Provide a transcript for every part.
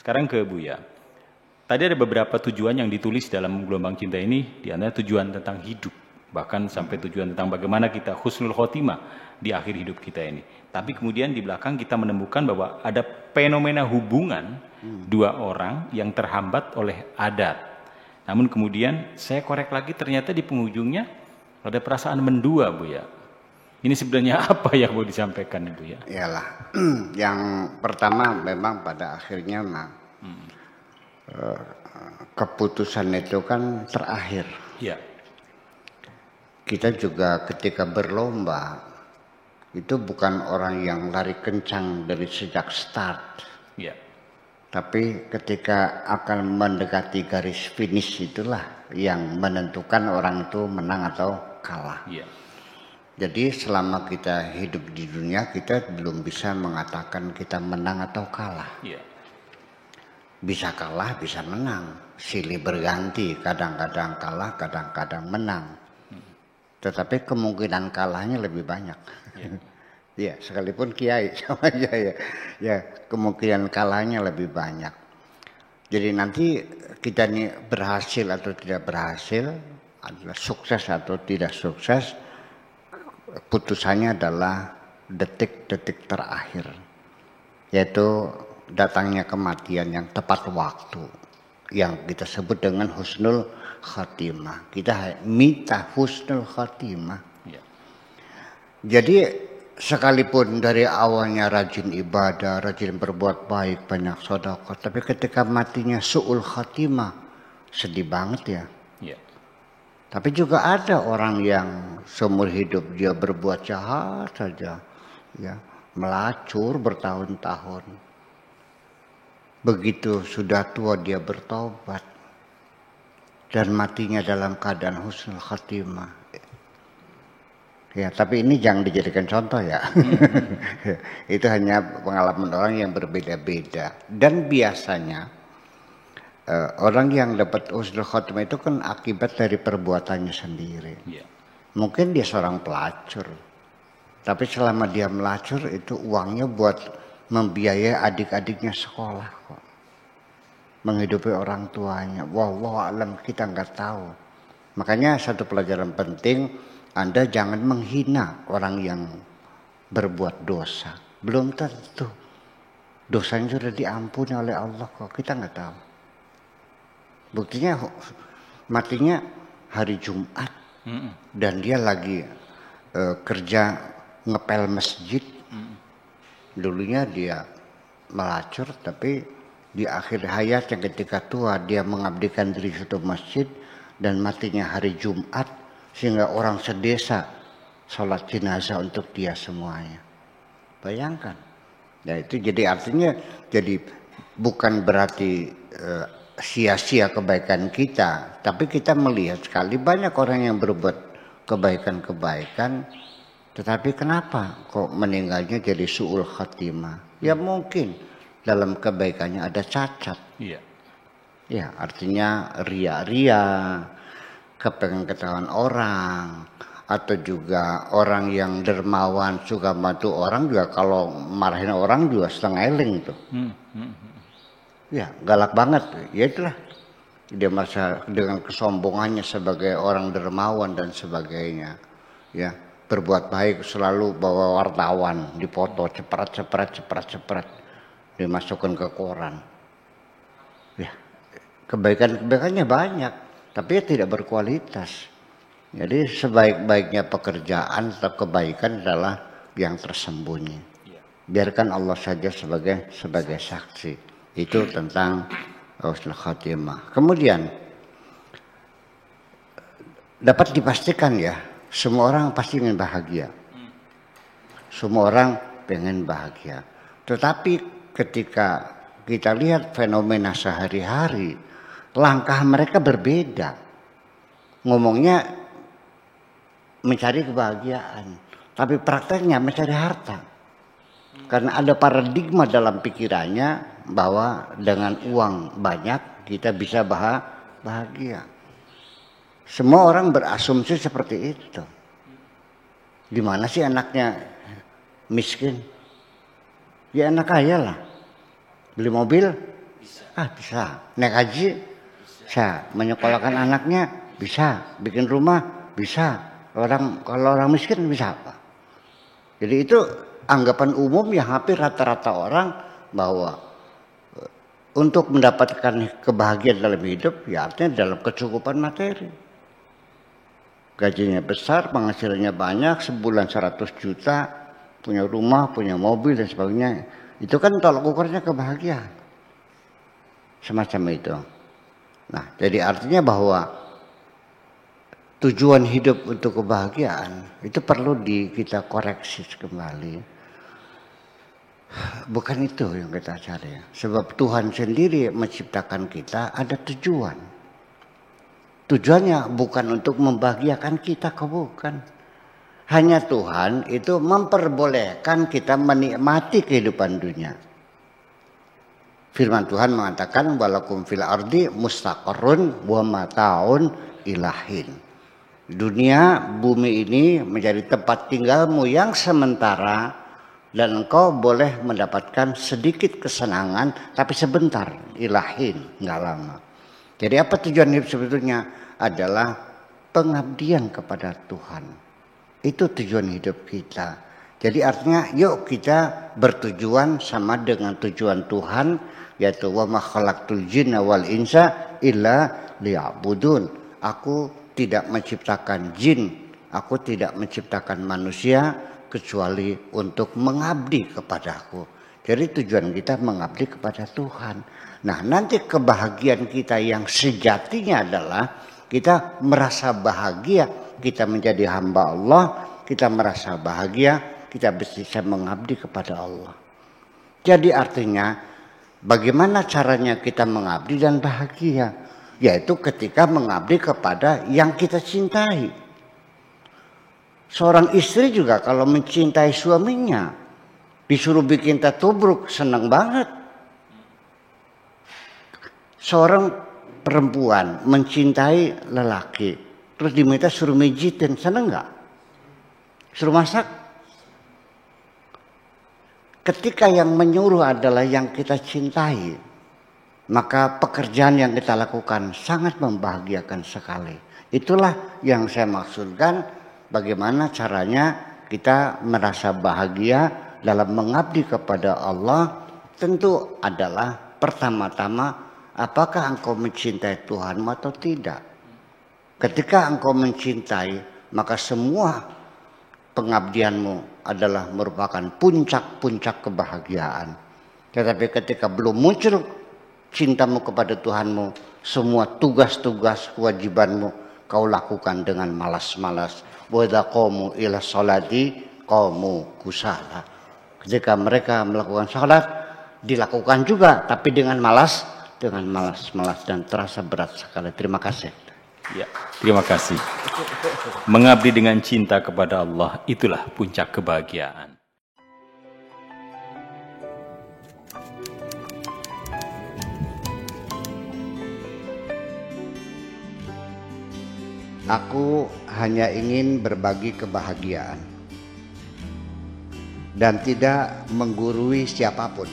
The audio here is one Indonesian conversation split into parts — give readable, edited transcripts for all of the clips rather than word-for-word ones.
Sekarang ke Buya. Tadi ada beberapa tujuan yang ditulis dalam gelombang cinta ini, di antara tujuan tentang hidup, bahkan sampai tujuan tentang bagaimana kita husnul khotimah di akhir hidup kita ini. Tapi kemudian di belakang kita menemukan bahwa ada fenomena hubungan dua orang yang terhambat oleh adat. Namun kemudian saya korek lagi, ternyata di penghujungnya ada perasaan mendua, Buya. Ini sebenarnya apa yang mau disampaikan, Buya? Iyalah, yang pertama memang pada akhirnya keputusan itu kan terakhir. Ya. Kita juga ketika berlomba itu bukan orang yang lari kencang dari sejak start. Ya. Tapi ketika akan mendekati garis finish itulah yang menentukan orang itu menang atau kalah. Ya. Jadi selama kita hidup di dunia kita belum bisa mengatakan kita menang atau kalah. Ya. Bisa kalah, bisa menang. Silih berganti, kadang-kadang kalah, kadang-kadang menang. Tetapi kemungkinan kalahnya lebih banyak. Ya, sekalipun kiai sama aja ya. Ya, kemungkinan kalahnya lebih banyak. Jadi nanti kita ini berhasil atau tidak berhasil, adalah sukses atau tidak sukses, putusannya adalah detik-detik terakhir, yaitu datangnya kematian yang tepat waktu, yang kita sebut dengan husnul khatimah. Kita minta husnul khatimah. Ya. Jadi sekalipun dari awalnya rajin ibadah, rajin berbuat baik, banyak sedekah, tapi ketika matinya su'ul khatimah, sedih banget ya. Ya. Tapi juga ada orang yang seumur hidup dia berbuat jahat saja, ya, melacur bertahun-tahun. Begitu sudah tua dia bertobat dan matinya dalam keadaan husnul khatimah. Ya, tapi ini jangan dijadikan contoh ya. Itu hanya pengalaman orang yang berbeda-beda. Dan biasanya orang yang dapat husnul khotimah itu kan akibat dari perbuatannya sendiri. Yeah. Mungkin dia seorang pelacur, tapi selama dia melacur itu uangnya buat membiayai adik-adiknya sekolah kok, menghidupi orang tuanya. Wallahu alam, kita nggak tahu. Makanya satu pelajaran penting, Anda jangan menghina orang yang berbuat dosa. Belum tentu dosanya sudah diampuni oleh Allah kok, kita nggak tahu. Buktinya matinya hari Jumat dan dia lagi kerja ngepel masjid. Dulunya dia melacur, tapi di akhir hayatnya ketika tua dia mengabdikan diri suatu masjid dan matinya hari Jumat sehingga orang sedesa sholat jenazah untuk dia semuanya. Bayangkan. Ya itu jadi artinya jadi bukan berarti sia-sia kebaikan kita, tapi kita melihat sekali banyak orang yang berbuat kebaikan-kebaikan, tetapi kenapa kok meninggalnya jadi su'ul khatimah? Ya mungkin dalam kebaikannya ada cacat. Iya. Ya artinya ria-ria, kepengen ketahuan orang, atau juga orang yang dermawan suka bantu orang juga kalau marahin orang juga setengah eling tuh. Ya galak banget, ya itulah dia merasa dengan kesombongannya sebagai orang dermawan dan sebagainya, ya berbuat baik selalu bawa wartawan, dipoto cepret, dimasukkan ke koran, ya kebaikannya banyak, tapi tidak berkualitas. Jadi sebaik-baiknya pekerjaan atau kebaikan adalah yang tersembunyi. Biarkan Allah saja sebagai saksi. Itu tentang husnul khatimah. Kemudian dapat dipastikan ya, semua orang pasti ingin bahagia. Semua orang pengen bahagia. Tetapi ketika kita lihat fenomena sehari-hari, langkah mereka berbeda. Ngomongnya mencari kebahagiaan, tapi prakteknya mencari harta. Karena ada paradigma dalam pikirannya bahwa dengan uang banyak kita bisa bahagia. Semua orang berasumsi seperti itu. Di mana sih anaknya miskin? Ya anak kaya lah. Beli mobil Bisa. Naik haji bisa. Menyekolahkan anaknya bisa. Bikin rumah bisa. Kalau orang miskin bisa apa? Jadi itu anggapan umum yang hampir rata-rata orang bahwa untuk mendapatkan kebahagiaan dalam hidup ya artinya dalam kecukupan materi. Gajinya besar, penghasilannya banyak, sebulan 100 juta, punya rumah, punya mobil dan sebagainya. Itu kan tolak ukurnya kebahagiaan. Semacam itu. Nah, jadi artinya bahwa tujuan hidup untuk kebahagiaan itu perlu kita koreksi kembali. Bukan itu yang kita cari. Sebab Tuhan sendiri menciptakan kita ada tujuan. Tujuannya bukan untuk membahagiakan kita, bukan. Hanya Tuhan itu memperbolehkan kita menikmati kehidupan dunia. Firman Tuhan mengatakan walakum fil ardi mustaqarrun wa mataun ilahin. Dunia, bumi ini menjadi tempat tinggalmu yang sementara dan engkau boleh mendapatkan sedikit kesenangan tapi sebentar, ilahin, enggak lama. Jadi apa tujuan hidup sebetulnya? Adalah pengabdian kepada Tuhan. Itu tujuan hidup kita. Jadi artinya yuk kita bertujuan sama dengan tujuan Tuhan, yaitu wa ma khalaqtul jinna wal insa illa liya'budun. Aku tidak menciptakan jin, aku tidak menciptakan manusia kecuali untuk mengabdi kepadaku. Jadi tujuan kita mengabdi kepada Tuhan. Nah, nanti kebahagiaan kita yang sejatinya adalah kita merasa bahagia, kita menjadi hamba Allah, kita merasa bahagia, kita bisa mengabdi kepada Allah. Jadi artinya bagaimana caranya kita mengabdi dan bahagia? Yaitu ketika mengabdi kepada yang kita cintai. Seorang istri juga kalau mencintai suaminya, disuruh bikin tubruk, senang banget. Seorang perempuan mencintai lelaki, terus diminta suruh mijitin, senang nggak? Suruh masak? Ketika yang menyuruh adalah yang kita cintai, maka pekerjaan yang kita lakukan sangat membahagiakan sekali. Itulah yang saya maksudkan, bagaimana caranya kita merasa bahagia dalam mengabdi kepada Allah. Tentu adalah pertama-tama apakah engkau mencintai Tuhanmu atau tidak. Ketika engkau mencintai, maka semua pengabdianmu adalah merupakan puncak-puncak kebahagiaan. Tetapi ketika belum muncul cintamu kepada Tuhanmu, semua tugas-tugas kewajibanmu kau lakukan dengan malas-malas. Wa idza qamu ila sholati qamu kusala. Ketika mereka melakukan salat, dilakukan juga tapi dengan malas dan terasa berat sekali. Terima kasih. Ya, terima kasih. Mengabdi dengan cinta kepada Allah, itulah puncak kebahagiaan. Aku hanya ingin berbagi kebahagiaan dan tidak menggurui siapapun.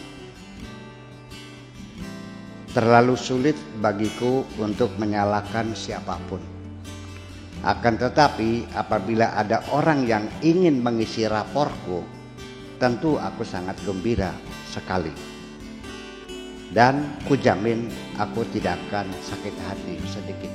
Terlalu sulit bagiku untuk menyalahkan siapapun. Akan tetapi apabila ada orang yang ingin mengisi raporku, tentu aku sangat gembira sekali. Dan kujamin aku tidak akan sakit hati sedikit.